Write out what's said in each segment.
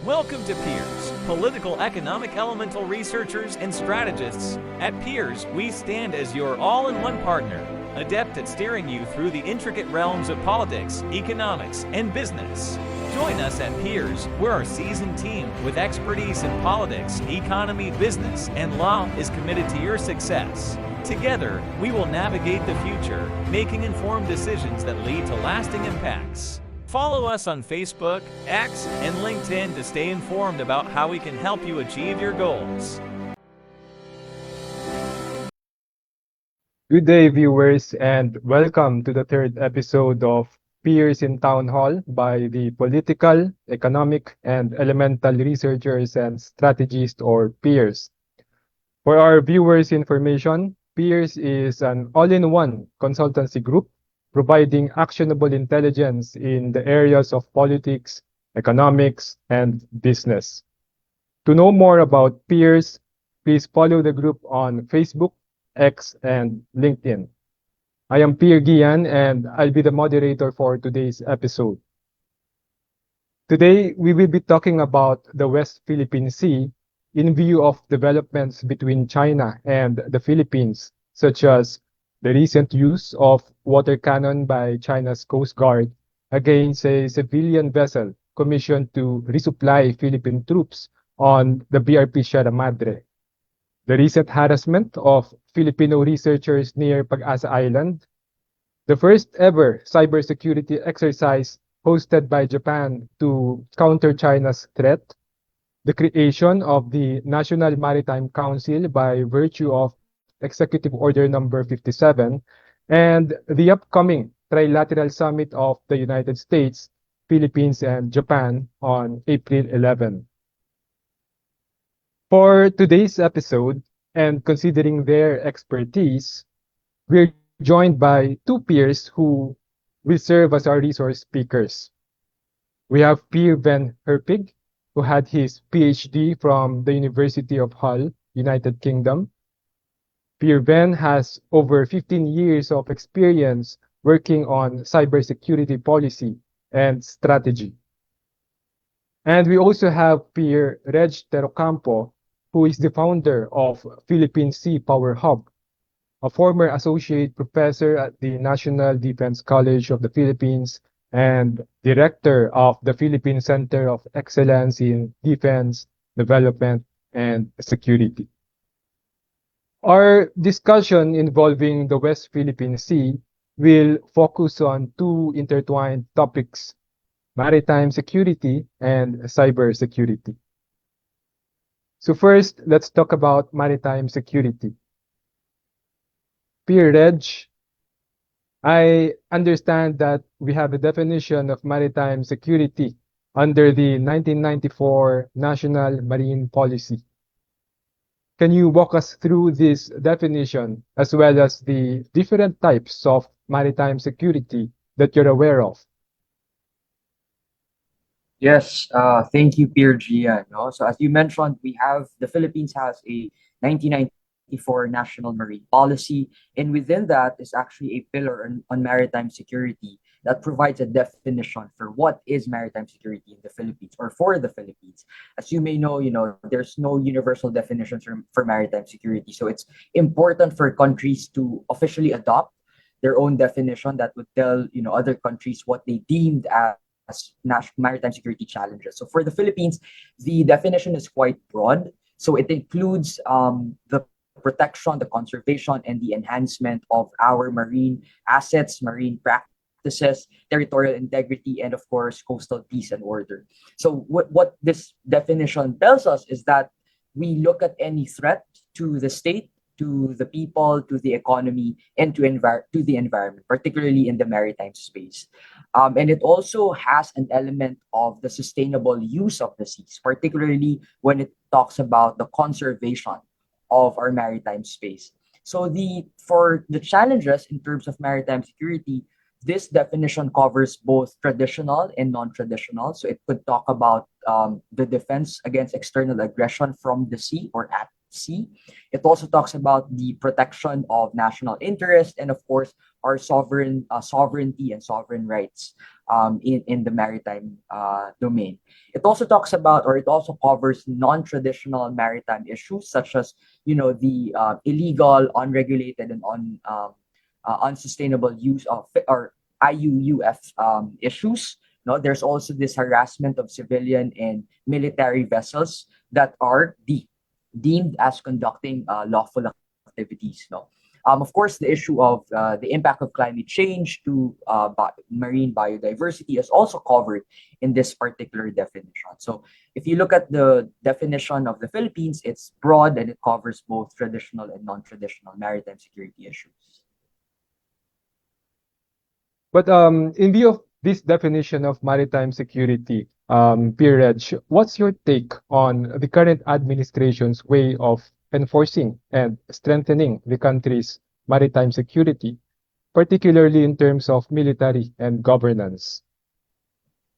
Welcome to Peers, political economic elemental researchers and strategists. At Peers, we stand as your all-in-one partner, adept at steering you through the intricate realms of politics, economics, and business. Join us at Peers. We're our seasoned team with expertise in politics, economy, business, and law is committed to your success. Together, we will navigate the future, making informed decisions that lead to lasting impacts. Follow us on Facebook, X, and LinkedIn to stay informed about how we can help you achieve your goals. Good day, viewers, and welcome to the third episode of Peers in Town Hall by the Political, Economic, and Elemental Researchers and Strategists, or Peers. For our viewers' information, Peers is an all-in-one consultancy group providing actionable intelligence in the areas of politics, economics, and business. To know more about Peers, please follow the group on Facebook, X, and LinkedIn. I am Pierre Gian, and I'll be the moderator for today's episode. Today, we will be talking about the West Philippine Sea in view of developments between China and the Philippines, such as the recent use of water cannon by China's Coast Guard against a civilian vessel commissioned to resupply Philippine troops on the BRP Sierra Madre, the recent harassment of Filipino researchers near Pag-asa Island, the first ever cybersecurity exercise hosted by Japan to counter China's threat, the creation of the National Maritime Council by virtue of Executive Order number 57, and the upcoming trilateral summit of the United States, Philippines, and Japan on April 11. For today's episode, and considering their expertise, we're joined by two peers who will serve as our resource speakers. We have Peer Van Herpig, who had his PhD from the University of Hull, United Kingdom. Peer Van has over 15 years of experience working on cybersecurity policy and strategy. And we also have Peer Reg Terocampo, who is the founder of Philippine Sea Power Hub, a former associate professor at the National Defense College of the Philippines and director of the Philippine Center of Excellence in Defense, Development, and Security. Our discussion involving the West Philippine Sea will focus on two intertwined topics: maritime security and cybersecurity. So first, let's talk about maritime security. Peer Reg, I understand that we have a definition of maritime security under the 1994 National Marine Policy. Can you walk us through this definition as well as the different types of maritime security that you're aware of? Yes, thank you, Pierre Gian. No? So as you mentioned, the Philippines has a 1994 National Marine Policy, and within that is actually a pillar on maritime security that provides a definition for what is maritime security in the Philippines or for the Philippines. As you may know, there's no universal definition for maritime security, so it's important for countries to officially adopt their own definition that would tell other countries what they deemed as maritime security challenges. So for the Philippines, the definition is quite broad. So it includes the protection, the conservation, and the enhancement of our marine assets, marine practices, territorial integrity, and of course, coastal peace and order. So what this definition tells us is that we look at any threat to the state, to the people, to the economy, and to the environment, particularly in the maritime space. And it also has an element of the sustainable use of the seas, particularly when it talks about the conservation of our maritime space. So for the challenges in terms of maritime security, this definition covers both traditional and non-traditional. So it could talk about the defense against external aggression from the sea or at sea. It also talks about the protection of national interest and, of course, our sovereignty and sovereign rights in the maritime domain. It also talks about, or it also covers non-traditional maritime issues such as, the illegal, unregulated, and unsustainable use of or IUUF issues. No, there's also this harassment of civilian and military vessels that are deemed as conducting lawful activities. No, of course, the issue of the impact of climate change to marine biodiversity is also covered in this particular definition. So, if you look at the definition of the Philippines, it's broad and it covers both traditional and non-traditional maritime security issues. But in view of this definition of maritime security, Peer Reg, what's your take on the current administration's way of enforcing and strengthening the country's maritime security, particularly in terms of military and governance?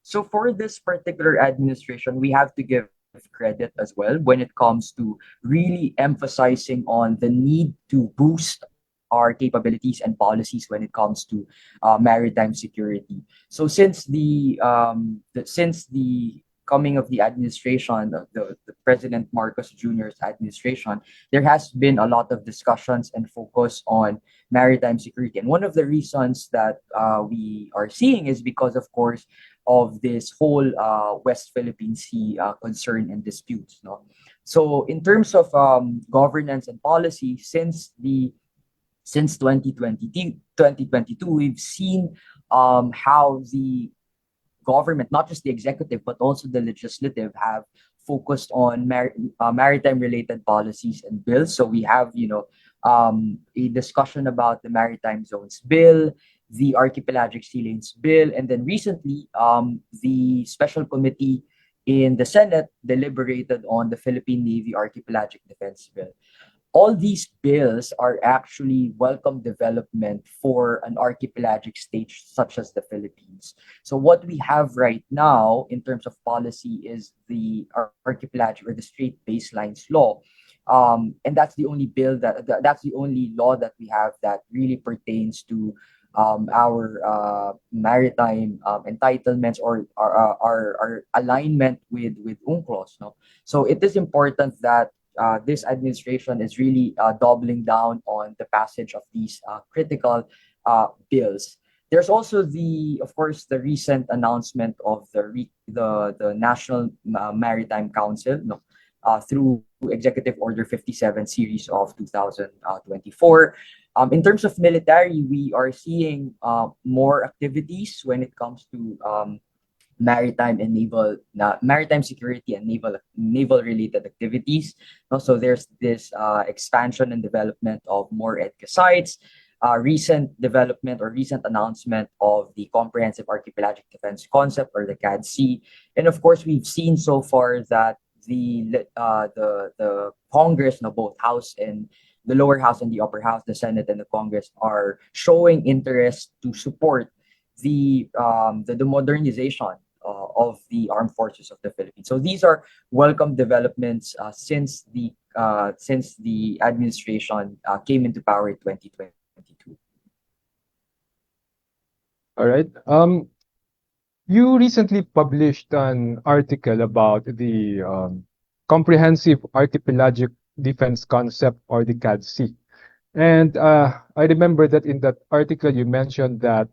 So for this particular administration, we have to give credit as well when it comes to really emphasizing on the need to boost our capabilities and policies when it comes to maritime security. So since the coming of the administration, the President Marcos Jr.'s administration, there has been a lot of discussions and focus on maritime security. And one of the reasons that we are seeing is because, of course, of this whole West Philippine Sea concern and disputes. No? So in terms of governance and policy, since 2022, we've seen how the government, not just the executive, but also the legislative, have focused on maritime related policies and bills. So we have, a discussion about the Maritime Zones Bill, the Archipelagic Sea Lanes Bill, and then recently, the Special Committee in the Senate deliberated on the Philippine Navy Archipelagic Defense Bill. All these bills are actually welcome development for an archipelagic state such as the Philippines. So what we have right now in terms of policy is the archipelagic or the Strait Baselines Law. And that's the only that's the only law that we have that really pertains to our maritime entitlements or our alignment with UNCLOS. No? So it is important that this administration is really doubling down on the passage of these critical bills. There's also of course, the recent announcement of the National Maritime Council, no, through Executive Order 57 series of 2024. In terms of military, we are seeing more activities when it comes to maritime security and naval related activities. Also, there's this expansion and development of more EDCA sites, recent development or recent announcement of the Comprehensive Archipelagic Defense Concept or the CADC, and of course, we've seen so far that the Congress, no, both House and the lower house and the upper house, the Senate and the Congress, are showing interest to support the modernization of the armed forces of the Philippines. So these are welcome developments since the administration came into power in 2022. All right. You recently published an article about the Comprehensive Archipelagic Defense Concept, or the CADC. And I remember that in that article you mentioned that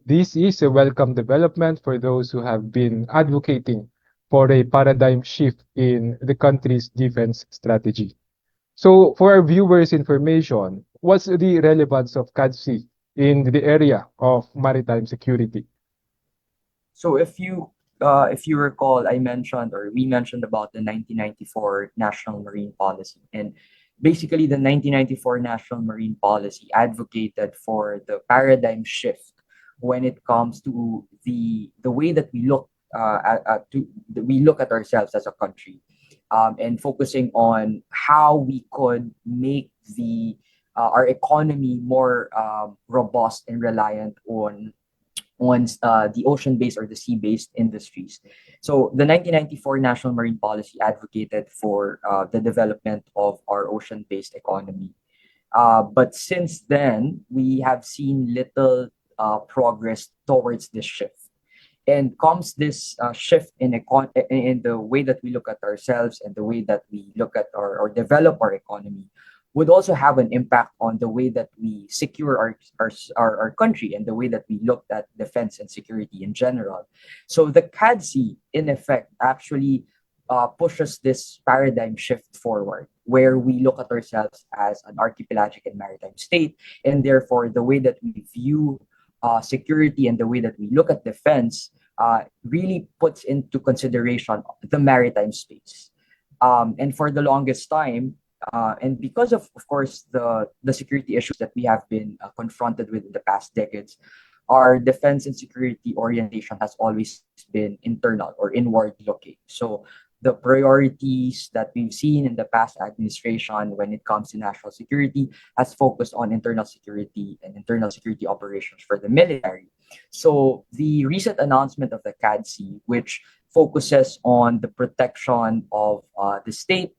this is a welcome development for those who have been advocating for a paradigm shift in the country's defense strategy. So for our viewers' information, what's the relevance of CADC in the area of maritime security? So if you recall, we mentioned about the 1994 National Marine Policy, and basically the 1994 National Marine Policy advocated for the paradigm shift when it comes to the way that we look at ourselves as a country, and focusing on how we could make our economy more robust and reliant on on the ocean-based or the sea-based industries. So the 1994 National Marine Policy advocated for the development of our ocean-based economy. But since then, we have seen little progress towards this shift. And comes this shift in the way that we look at ourselves and the way that we look at or develop our economy would also have an impact on the way that we secure our country and the way that we looked at defense and security in general. So the CADC, in effect, actually pushes this paradigm shift forward, where we look at ourselves as an archipelagic and maritime state, and therefore the way that we view security and the way that we look at defense really puts into consideration the maritime space. And for the longest time, and because of course, the security issues that we have been confronted with in the past decades, our defense and security orientation has always been internal or inward looking. So the priorities that we've seen in the past administration when it comes to national security has focused on internal security and internal security operations for the military. So the recent announcement of the CADC, which focuses on the protection of the state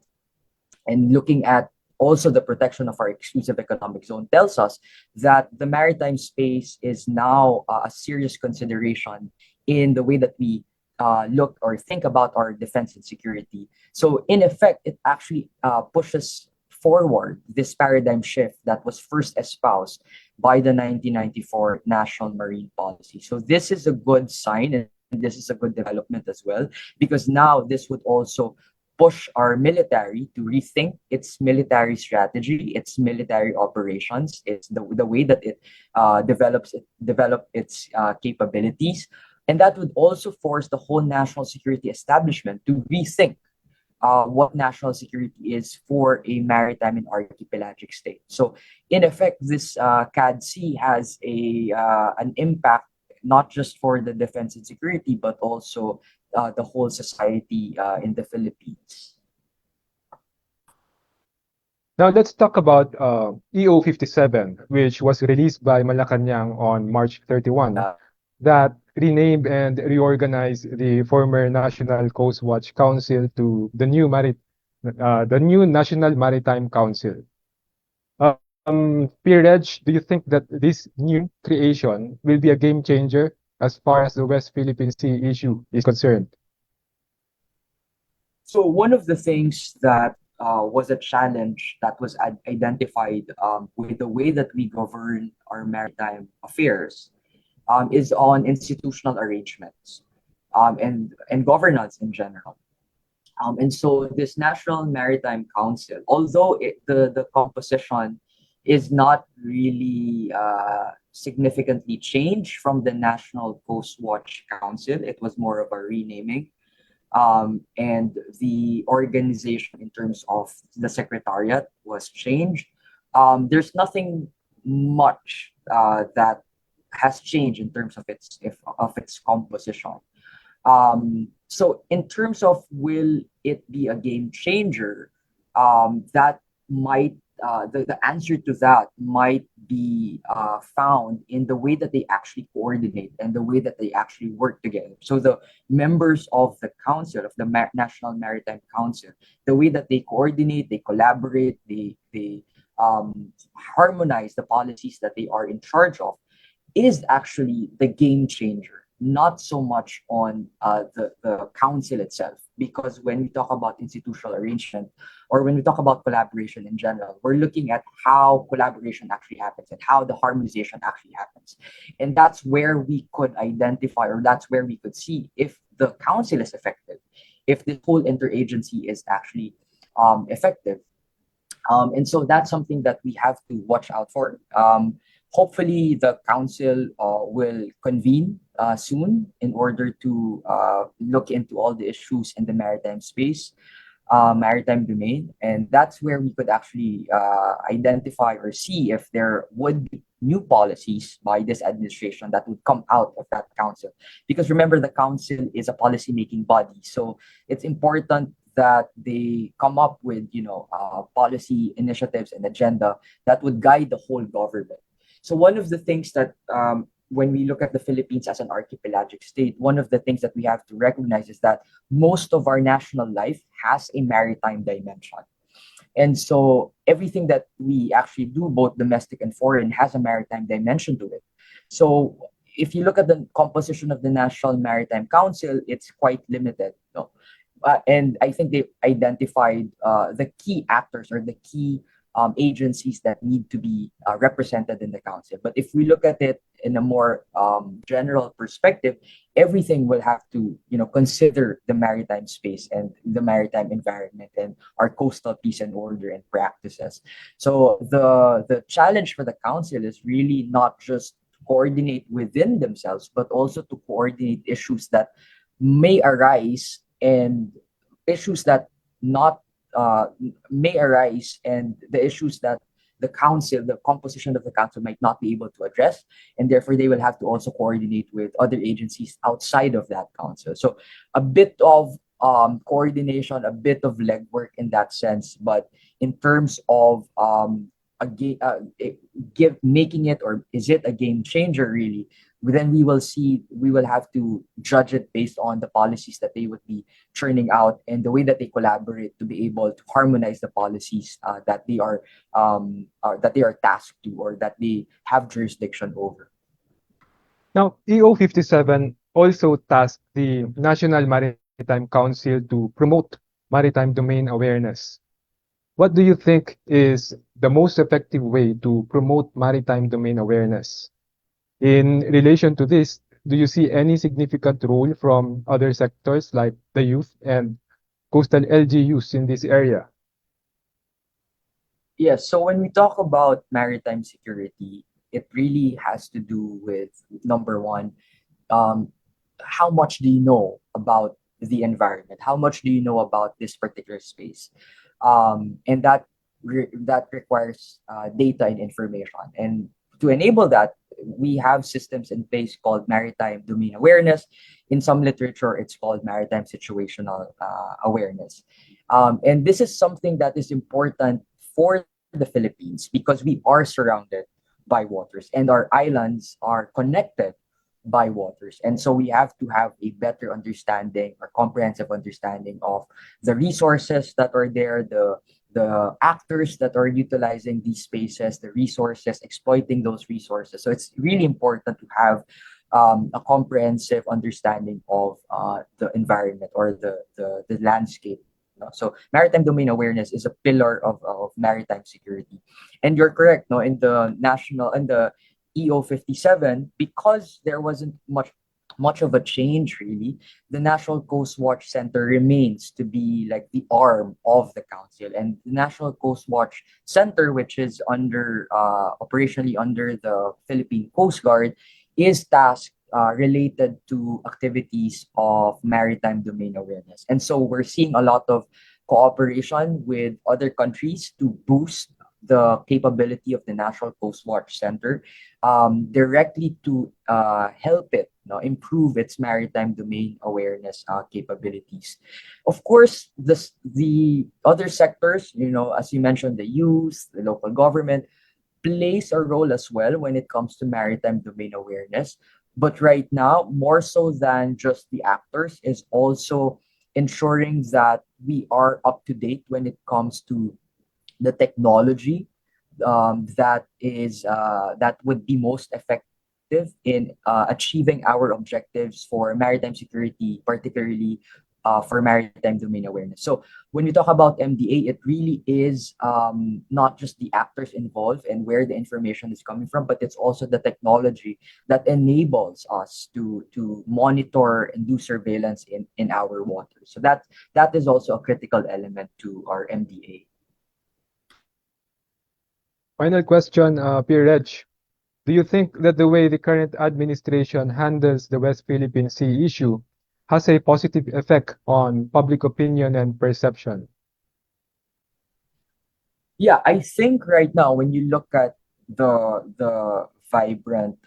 and looking at also the protection of our exclusive economic zone, tells us that the maritime space is now a serious consideration in the way that we look or think about our defense and security. So in effect, it actually pushes forward this paradigm shift that was first espoused by the 1994 National Marine Policy. So this is a good sign, and this is a good development as well, because now this would also push our military to rethink its military strategy, its military operations, it's the way that it develop its capabilities. And that would also force the whole national security establishment to rethink what national security is for a maritime and archipelagic state. So, in effect, this CADC has an impact not just for the defense and security, but also the whole society in the Philippines. Now let's talk about EO 57, which was released by Malacanang on March 31, that renamed and reorganized the former National Coast Watch Council to the new National Maritime Council. Pierre Reg, do you think that this new creation will be a game changer as far as the West Philippine Sea issue is concerned? So one of the things that was a challenge that was identified with the way that we govern our maritime affairs is on institutional arrangements and governance in general. And so this National Maritime Council, although the composition is not really significantly changed from the National Coast Watch Council, it was more of a renaming. And the organization in terms of the secretariat was changed. There's nothing much that has changed in terms of its composition. So in terms of will it be a game changer, that might the answer to that might be found in the way that they actually coordinate and the way that they actually work together. So the members of the council, of the National Maritime Council, the way that they coordinate, they collaborate, they harmonize the policies that they are in charge of, is actually the game changer, not so much on the council itself. Because when we talk about institutional arrangement or when we talk about collaboration in general, we're looking at how collaboration actually happens and how the harmonization actually happens. And that's where we could identify, or that's where we could see if the council is effective, if the whole interagency is actually effective. And so that's something that we have to watch out for. Hopefully, the council will convene soon in order to look into all the issues in the maritime space, maritime domain. And that's where we could actually identify or see if there would be new policies by this administration that would come out of that council. Because remember, the council is a policy-making body. So it's important that they come up with, policy initiatives and agenda that would guide the whole government. So one of the things that when we look at the Philippines as an archipelagic state, one of the things that we have to recognize is that most of our national life has a maritime dimension. And so everything that we actually do, both domestic and foreign, has a maritime dimension to it. So if you look at the composition of the National Maritime Council, it's quite limited. No? And I think they identified the key actors or the key agencies that need to be represented in the council. But if we look at it in a more general perspective, everything will have to, consider the maritime space and the maritime environment and our coastal peace and order and practices. So the challenge for the council is really not just coordinate within themselves, but also to coordinate issues that may arise and issues that not may arise and the issues that the composition of the council might not be able to address, and therefore they will have to also coordinate with other agencies outside of that council. So a bit of coordination, a bit of legwork in that sense, but in terms of making it, or is it a game changer really, then we will have to judge it based on the policies that they would be churning out and the way that they collaborate to be able to harmonize the policies that they are tasked to or that they have jurisdiction over. Now, EO 57 also tasked the National Maritime Council to promote maritime domain awareness. What do you think is the most effective way to promote maritime domain awareness? In relation to this, do you see any significant role from other sectors like the youth and coastal LGUs in this area? Yes, so when we talk about maritime security, it really has to do with number one, um, how much do you know about the environment? How much do you know about this particular space? And that requires data and information. And to enable that, we have systems in place called maritime domain awareness. In some literature, it's called maritime situational awareness. And this is something that is important for the Philippines because we are surrounded by waters and our islands are connected by waters. And so we have to have a better understanding or comprehensive understanding of the resources that are there, the actors that are utilizing these spaces, the resources, exploiting those resources. So it's really important to have a comprehensive understanding of the environment or the landscape. So maritime domain awareness is a pillar of maritime security. And you're correct, no, in the EO 57, because there wasn't much of a change really, the National Coast Watch Center remains to be like the arm of the council. And the National Coast Watch Center, which is operationally under the Philippine Coast Guard, is tasked related to activities of maritime domain awareness. And so we're seeing a lot of cooperation with other countries to boost the capability of the National Coast Watch Center directly to help it improve its maritime domain awareness capabilities. Of course, the other sectors, as you mentioned, the youth, the local government, plays a role as well when it comes to maritime domain awareness. But right now, more so than just the actors, is also ensuring that we are up to date when it comes to the technology that would be most effective in achieving our objectives for maritime security, particularly for maritime domain awareness. So when we talk about MDA, it really is not just the actors involved and where the information is coming from, but it's also the technology that enables us to monitor and do surveillance in our waters. So that is also a critical element to our MDA. Final question, Pierre Reg. Do you think that the way the current administration handles the West Philippine Sea issue has a positive effect on public opinion and perception? Yeah, I think right now when you look at the vibrant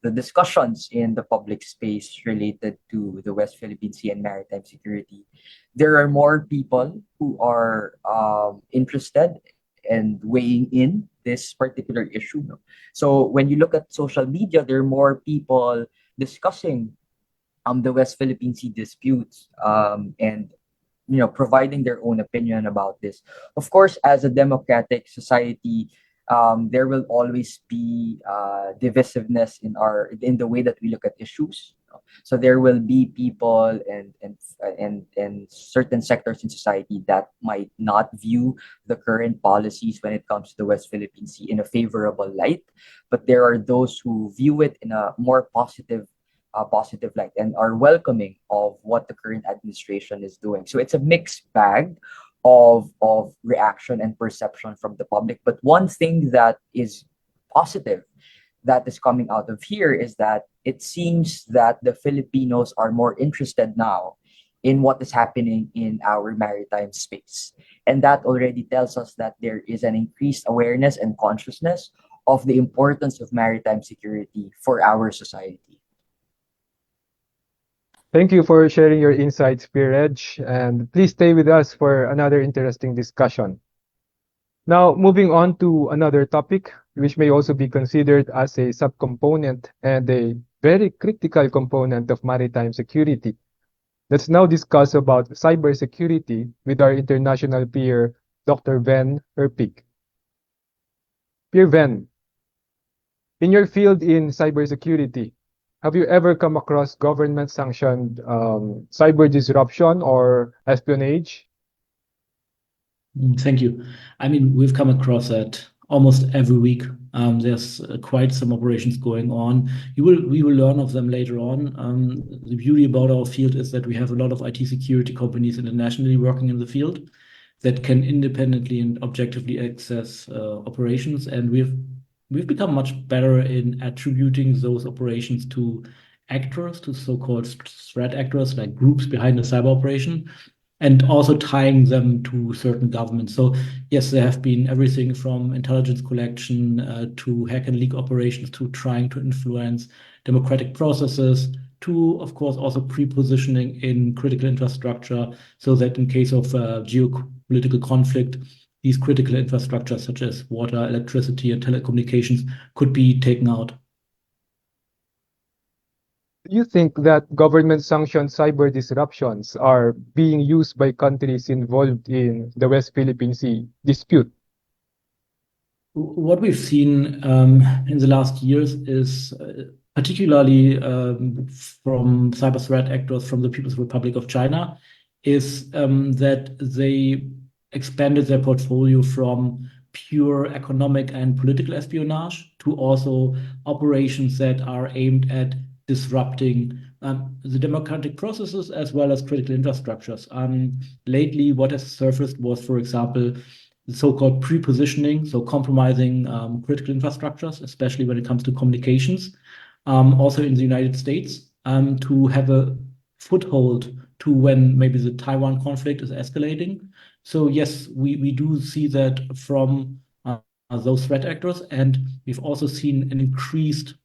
the discussions in the public space related to the West Philippine Sea and maritime security, there are more people who are interested and weighing in this particular issue. No? So when you look at social media, there are more people discussing the West Philippine Sea disputes, and providing their own opinion about this. Of course, as a democratic society, there will always be divisiveness in the way that we look at issues. So there will be people and certain sectors in society that might not view the current policies when it comes to the West Philippine Sea in a favorable light, but there are those who view it in a more positive light and are welcoming of what the current administration is doing. So it's a mixed bag of reaction and perception from the public. But one thing that is positive that is coming out of here is that it seems that the Filipinos are more interested now in what is happening in our maritime space. And that already tells us that there is an increased awareness and consciousness of the importance of maritime security for our society. Thank you for sharing your insights, Peer Edge, and please stay with us for another interesting discussion. Now, moving on to another topic, which may also be considered as a subcomponent and a very critical component of maritime security. Let's now discuss about cybersecurity with our international peer, Dr. Ven Herpig. Peer Ven, in your field in cybersecurity, have you ever come across government-sanctioned cyber disruption or espionage? Thank you. I mean, we've come across that almost every week. There's quite some operations going on. We will learn of them later on. The beauty about our field is that we have a lot of IT security companies internationally working in the field that can independently and objectively access operations, and we've become much better in attributing those operations to actors, to so-called threat actors, like groups behind the cyber operation, and also tying them to certain governments. So yes, there have been everything from intelligence collection to hack and leak operations to trying to influence democratic processes to, of course, also pre-positioning in critical infrastructure so that in case of geopolitical conflict, these critical infrastructures such as water, electricity, and telecommunications could be taken out. Do you think that government-sanctioned cyber disruptions are being used by countries involved in the West Philippine Sea dispute? What we've seen in the last years is particularly from cyber threat actors from the People's Republic of China is that they expanded their portfolio from pure economic and political espionage to also operations that are aimed at disrupting the democratic processes as well as critical infrastructures. Lately, what has surfaced was, for example, the so-called pre-positioning, so compromising critical infrastructures, especially when it comes to communications, also in the United States, to have a foothold to when maybe the Taiwan conflict is escalating. So yes, we do see that from those threat actors, and we've also seen an increased,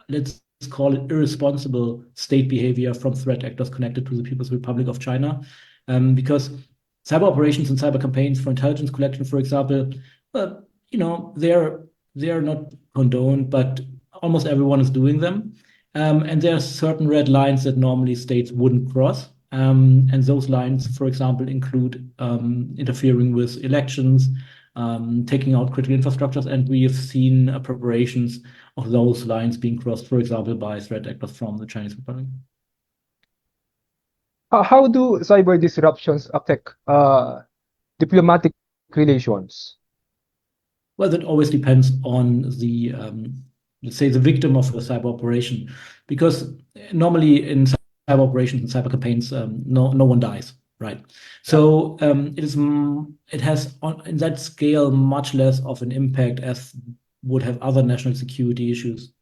let's call it irresponsible state behavior from threat actors connected to the People's Republic of China, because cyber operations and cyber campaigns for intelligence collection, for example, they're not condoned, but almost everyone is doing them, and there are certain red lines that normally states wouldn't cross. And those lines, for example, include interfering with elections, taking out critical infrastructures, and we have seen preparations of those lines being crossed, for example, by threat actors from the Chinese Republic. How do cyber disruptions affect diplomatic relations? Well, that always depends on the, let's say, the victim of a cyber operation, because normally in cyber operations and cyber campaigns, no one dies, right? So it has in that scale much less of an impact as would have other national security issues.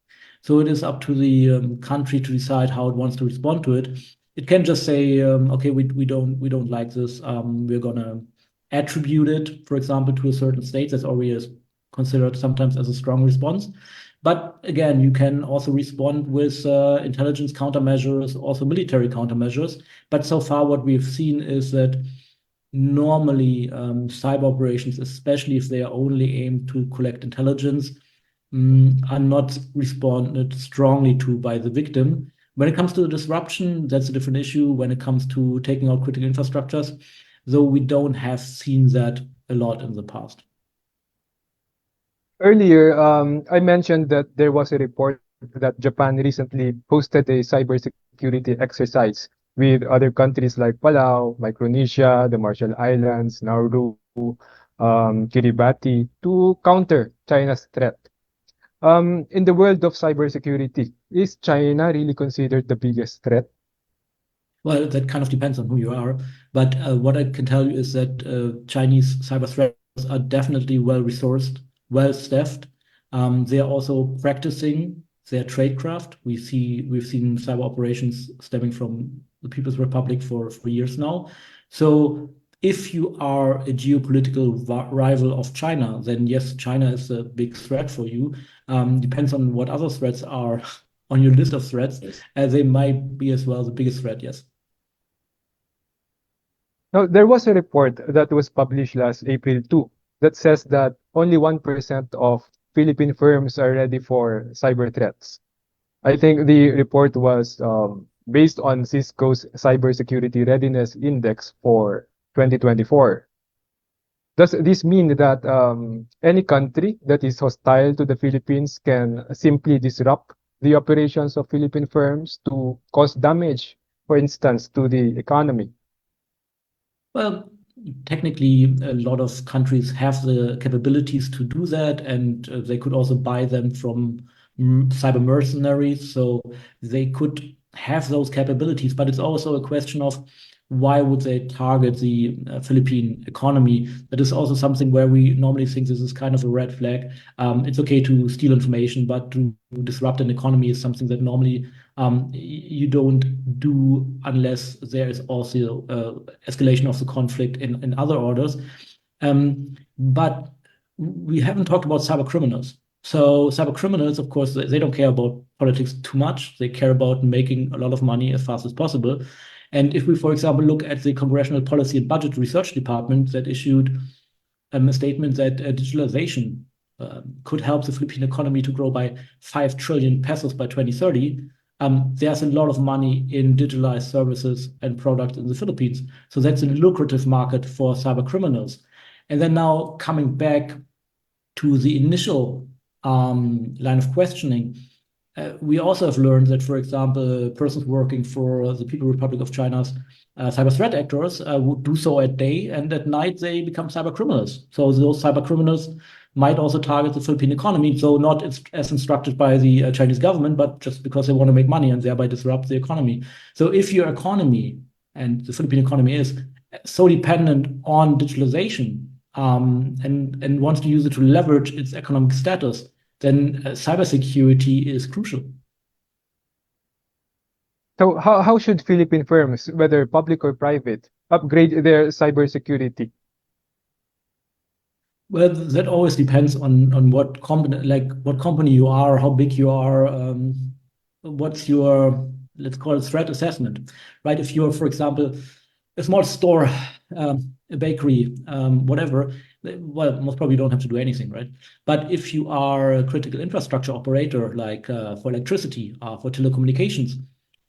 So it is up to the country to decide how it wants to respond to it. It can just say, okay, we don't like this. We're gonna attribute it, for example, to a certain state. That's always considered sometimes as a strong response. But again, you can also respond with intelligence countermeasures, also military countermeasures. But so far, what we've seen is that normally cyber operations, especially if they are only aimed to collect intelligence, are not responded strongly to by the victim. When it comes to the disruption, that's a different issue. When it comes to taking out critical infrastructures, though we don't have seen that a lot in the past. Earlier, I mentioned that there was a report that Japan recently hosted a cybersecurity exercise with other countries like Palau, Micronesia, the Marshall Islands, Nauru, Kiribati to counter China's threat. In the world of cybersecurity, is China really considered the biggest threat? Well, that kind of depends on who you are. But what I can tell you is that Chinese cyber threats are definitely well resourced, well staffed. They are also practicing their tradecraft. We've seen cyber operations stemming from the People's Republic for years now. So if you are a geopolitical rival of China, then yes, China is a big threat for you. Depends on what other threats are on your list of threats. They might be as well the biggest threat, yes. Now, there was a report that was published last April 2 that says that only 1% of Philippine firms are ready for cyber threats. I think the report was based on Cisco's Cybersecurity Readiness Index for 2024. Does this mean that any country that is hostile to the Philippines can simply disrupt the operations of Philippine firms to cause damage, for instance, to the economy? Well, technically, a lot of countries have the capabilities to do that, and they could also buy them from cyber mercenaries. So they could have those capabilities, but it's also a question of why would they target the Philippine economy? That is also something where we normally think this is kind of a red flag. It's okay to steal information, but to disrupt an economy is something that normally you don't do unless there is also escalation of the conflict in other orders. But we haven't talked about cyber criminals. So cyber criminals, of course, they don't care about politics too much. They care about making a lot of money as fast as possible. And if we, for example, look at the Congressional Policy and Budget Research Department that issued a statement that digitalization could help the Philippine economy to grow by 5 trillion pesos by 2030, there's a lot of money in digitalized services and products in the Philippines. So that's a lucrative market for cyber criminals. And then now coming back to the initial line of questioning, we also have learned that, for example, persons working for the People's Republic of China's cyber threat actors would do so at day, and at night they become cyber criminals. So those cyber criminals might also target the Philippine economy, though not as instructed by the Chinese government, but just because they want to make money and thereby disrupt the economy. So if your economy, and the Philippine economy is so dependent on digitalization, and wants to use it to leverage its economic status, then cybersecurity is crucial. So how should Philippine firms, whether public or private, upgrade their cybersecurity? Well, that always depends on what company you are, how big you are, what's your, let's call it, threat assessment, right? If you're, for example, a small store, a bakery, whatever, well, most probably don't have to do anything, right? But if you are a critical infrastructure operator, like for electricity, for telecommunications,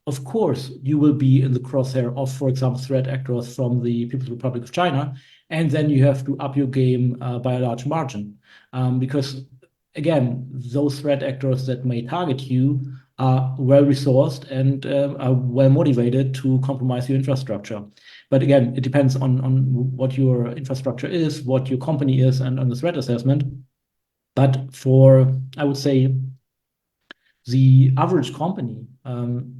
of course, you will be in the crosshair of, for example, threat actors from the People's Republic of China, and then you have to up your game by a large margin. Because, again, those threat actors that may target you are well-resourced and are well-motivated to compromise your infrastructure. But again, it depends on what your infrastructure is, what your company is, and on the threat assessment. But for, I would say, the average company,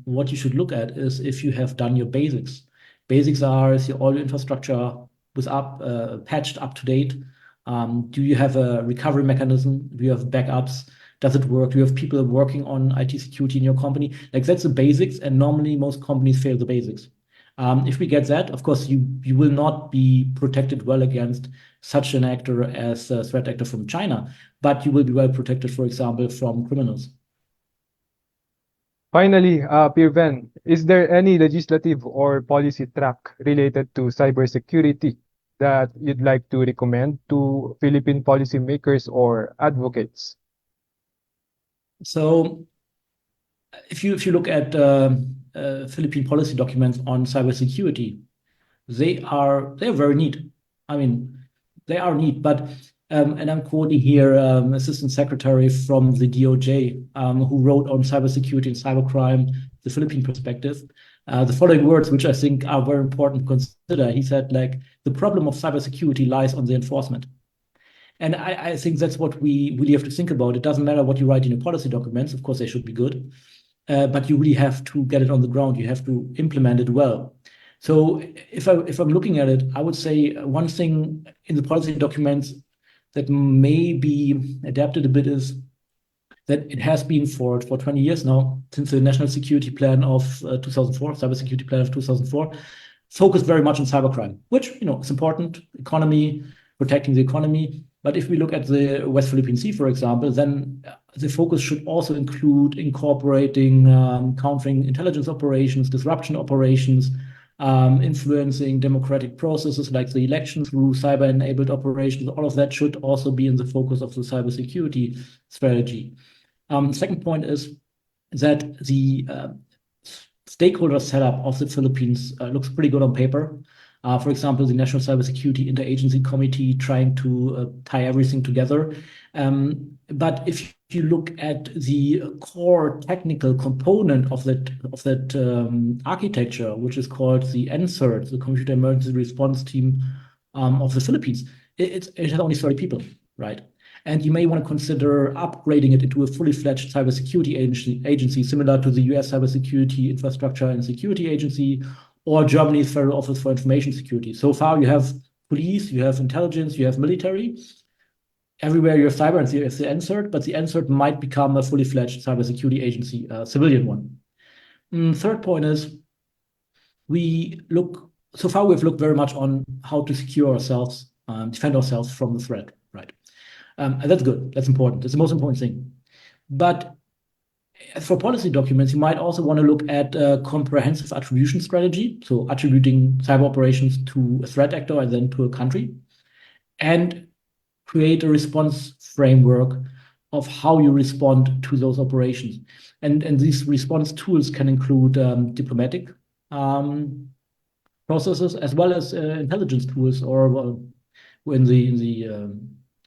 what you should look at is if you have done your basics. Basics are, is all your infrastructure was patched up to date? Do you have a recovery mechanism? Do you have backups? Does it work? Do you have people working on IT security in your company? Like, that's the basics, and normally most companies fail the basics. If we get that, of course, you will not be protected well against such an actor as a threat actor from China, but you will be well protected, for example, from criminals. Finally, Pirven, is there any legislative or policy track related to cybersecurity that you'd like to recommend to Philippine policymakers or advocates? So if you look at Philippine policy documents on cybersecurity, they are very neat. I mean, they are neat, but and I'm quoting here Assistant Secretary from the DOJ who wrote on cybersecurity and cybercrime, the Philippine perspective. The following words, which I think are very important to consider. He said, like, the problem of cybersecurity lies on the enforcement. And I think that's what we really have to think about. It doesn't matter what you write in your policy documents. Of course, they should be good. But you really have to get it on the ground. You have to implement it well. So if I'm looking at it, I would say one thing in the policy documents that may be adapted a bit is that it has been for 20 years now, since the National Security Plan of 2004, Cybersecurity Plan of 2004, focused very much on cybercrime, which, is important, economy, protecting the economy. But if we look at the West Philippine Sea, for example, then the focus should also include incorporating countering intelligence operations, disruption operations, influencing democratic processes like the elections through cyber-enabled operations. All of that should also be in the focus of the cybersecurity strategy. Second point is that the stakeholder setup of the Philippines looks pretty good on paper. For example, the National Cybersecurity Interagency Committee trying to tie everything together. But if you look at the core technical component of that architecture, which is called the NCERT, the Computer Emergency Response Team of the Philippines, it has only 30 people, right? And you may want to consider upgrading it into a fully fledged cybersecurity agency similar to the US Cybersecurity Infrastructure and Security Agency or Germany's Federal Office for Information Security. So far, you have police, you have intelligence, you have military. Everywhere you have cyber, and it's the NCERT, but the NCERT might become a fully fledged cybersecurity agency, a civilian one. Third point is so far we've looked very much on how to secure ourselves, defend ourselves from the threat, right? And that's good, that's important, that's the most important thing. But for policy documents, you might also want to look at a comprehensive attribution strategy, so attributing cyber operations to a threat actor and then to a country, and create a response framework of how you respond to those operations. And these response tools can include diplomatic processes as well as intelligence tools, or in the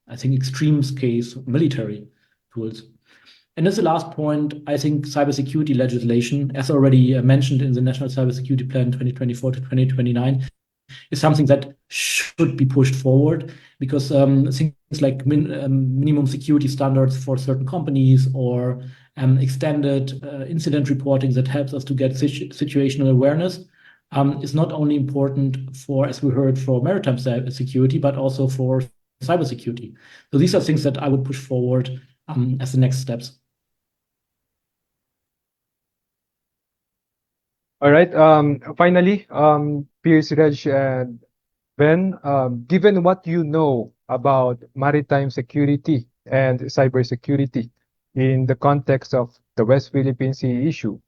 I think extremes case, military tools. And as the last point, I think cybersecurity legislation, as already mentioned in the National Cybersecurity Plan 2024 to 2029, is something that should be pushed forward, because things like minimum security standards for certain companies or extended incident reporting that helps us to get situational awareness is not only important for, as we heard, for maritime security, but also for cybersecurity. So these are things that I would push forward as the next steps. All right. Finally, Piers, Reg, and Ben, given what you know about maritime security and cybersecurity in the context of the West Philippine Sea issue,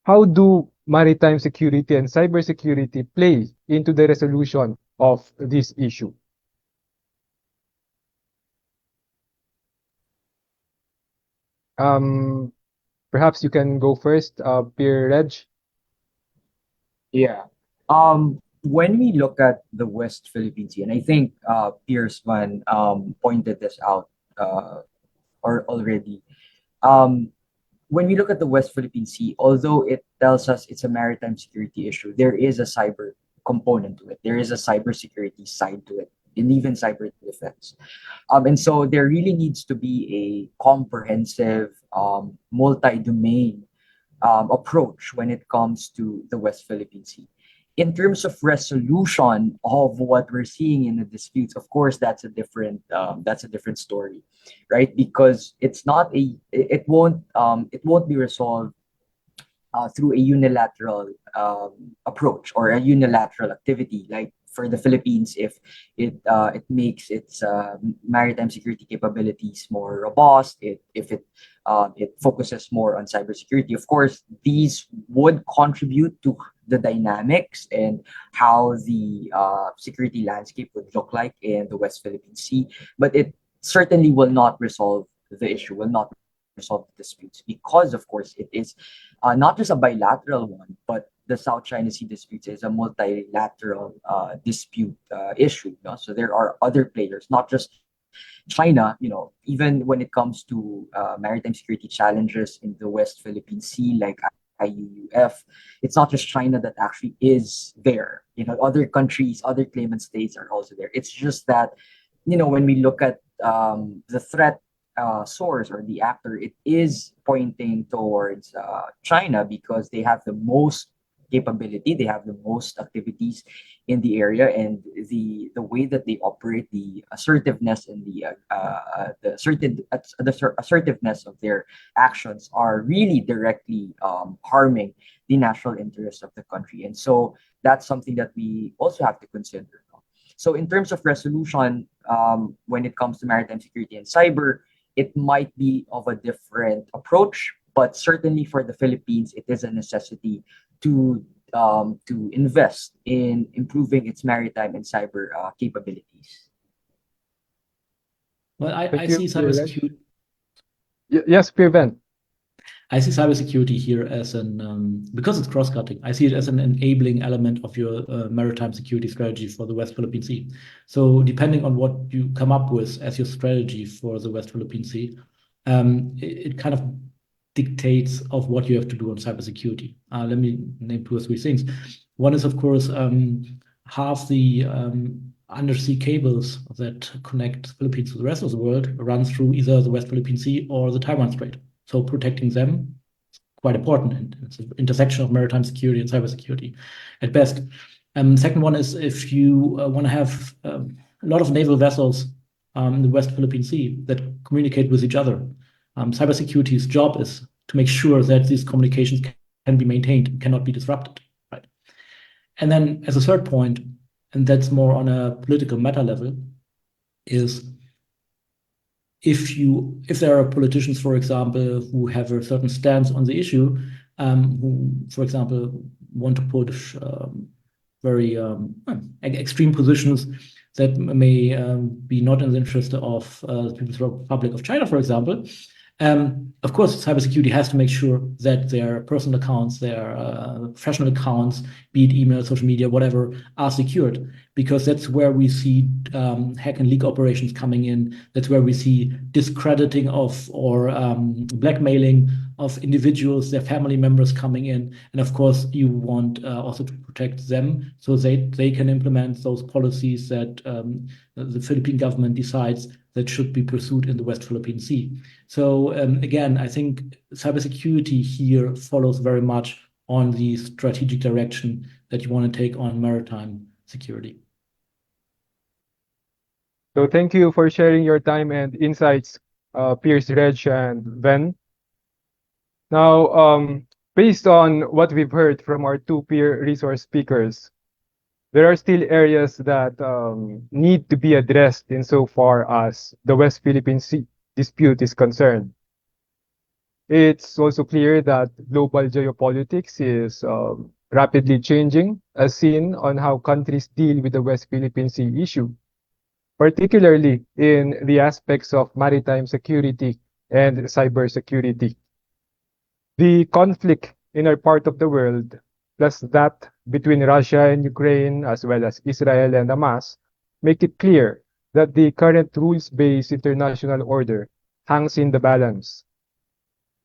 how do maritime security and cybersecurity play into the resolution of this issue? Perhaps you can go first, Pierre Reg. Yeah. When we look at the West Philippine Sea, and I think Piers Van pointed this out or already. When we look at the West Philippine Sea, although it tells us it's a maritime security issue, there is a cyber component to it. There is a cybersecurity side to it, and even cyber defense. And so there really needs to be a comprehensive, multi-domain approach when it comes to the West Philippine Sea. In terms of resolution of what we're seeing in the disputes, of course, that's a different story, right? Because it won't be resolved through a unilateral approach or a unilateral activity. Like for the Philippines, if it makes its maritime security capabilities more robust, if it focuses more on cybersecurity, of course, these would contribute to the dynamics and how the security landscape would look like in the West Philippine Sea, but it certainly will not resolve the issue, will not resolve the disputes, because of course it is not just a bilateral one, but the South China Sea dispute is a multilateral dispute issue. So there are other players, not just China. Even when it comes to maritime security challenges in the West Philippine Sea, like IUUF, it's not just China that actually is there. Other countries, other claimant states are also there. It's just that, when we look at the threat source or the actor, it is pointing towards China, because they have the most capability, they have the most activities in the area, and the way that they operate, the assertiveness and the assertiveness of their actions are really directly harming the national interests of the country. And so that's something that we also have to consider. So in terms of resolution, when it comes to maritime security and cyber, it might be of a different approach, but certainly for the Philippines, it is a necessity to invest in improving its maritime and cyber capabilities. Well, I Thank you, see Pierre. cybersecurity. Yes, Pierre. I see cybersecurity here as because it's cross-cutting, I see it as an enabling element of your maritime security strategy for the West Philippine Sea. So depending on what you come up with as your strategy for the West Philippine Sea, it kind of dictates of what you have to do on cybersecurity. Let me name 2 or 3 things. One is, of course, half the undersea cables that connect the Philippines to the rest of the world run through either the West Philippine Sea or the Taiwan Strait. So protecting them is quite important. And it's an intersection of maritime security and cybersecurity at best. Second one is, if you want to have a lot of naval vessels in the West Philippine Sea that communicate with each other, cybersecurity's job is to make sure that these communications can be maintained, cannot be disrupted, right? And then as a third point, and that's more on a political meta level, is if there are politicians, for example, who have a certain stance on the issue, who, for example, want to push very extreme positions that may be not in the interest of the People's Republic of China, for example. Of course, cybersecurity has to make sure that their personal accounts, their professional accounts, be it email, social media, whatever, are secured, because that's where we see hack and leak operations coming in. That's where we see discrediting of or blackmailing of individuals, their family members coming in. And of course, you want also to protect them so they can implement those policies that the Philippine government decides that should be pursued in the West Philippine Sea. So again, I think cybersecurity here follows very much on the strategic direction that you want to take on maritime security. So thank you for sharing your time and insights, Pierce, Reg, and Ben. Now, based on what we've heard from our 2 peer resource speakers, there are still areas that need to be addressed insofar as the West Philippine Sea dispute is concerned. It's also clear that global geopolitics is rapidly changing, as seen on how countries deal with the West Philippine Sea issue, particularly in the aspects of maritime security and cybersecurity. The conflict in our part of the world, plus that between Russia and Ukraine, as well as Israel and Hamas, make it clear that the current rules-based international order hangs in the balance.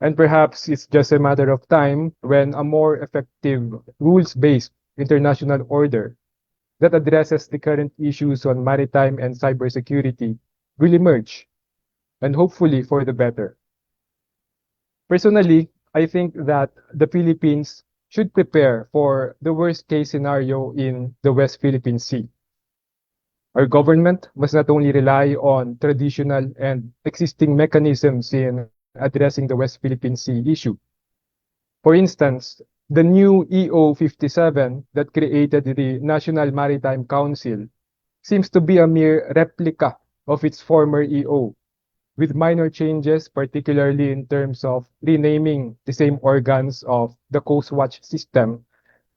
And perhaps it's just a matter of time when a more effective rules-based international order that addresses the current issues on maritime and cybersecurity will emerge, and hopefully for the better. Personally, I think that the Philippines should prepare for the worst case scenario in the West Philippine Sea. Our government must not only rely on traditional and existing mechanisms in addressing the West Philippine Sea issue. For instance, the new EO 57 that created the National Maritime Council seems to be a mere replica of its former EO, with minor changes, particularly in terms of renaming the same organs of the Coast Watch system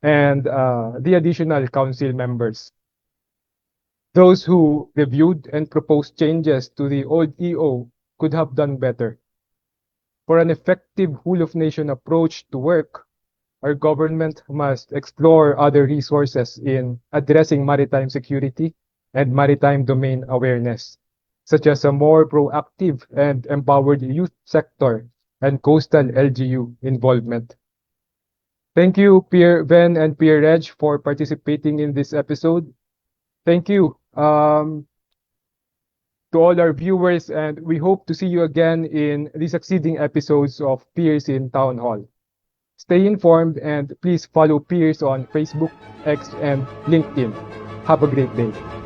and the additional council members. Those who reviewed and proposed changes to the old EO could have done better. For an effective whole-of-nation approach to work, our government must explore other resources in addressing maritime security and maritime domain awareness, such as a more proactive and empowered youth sector and coastal LGU involvement. Thank you, Pierre Ven and Pierre Reg, for participating in this episode. Thank you to all our viewers, and we hope to see you again in the succeeding episodes of Peers in Town Hall. Stay informed and please follow Peers on Facebook, X, and LinkedIn. Have a great day.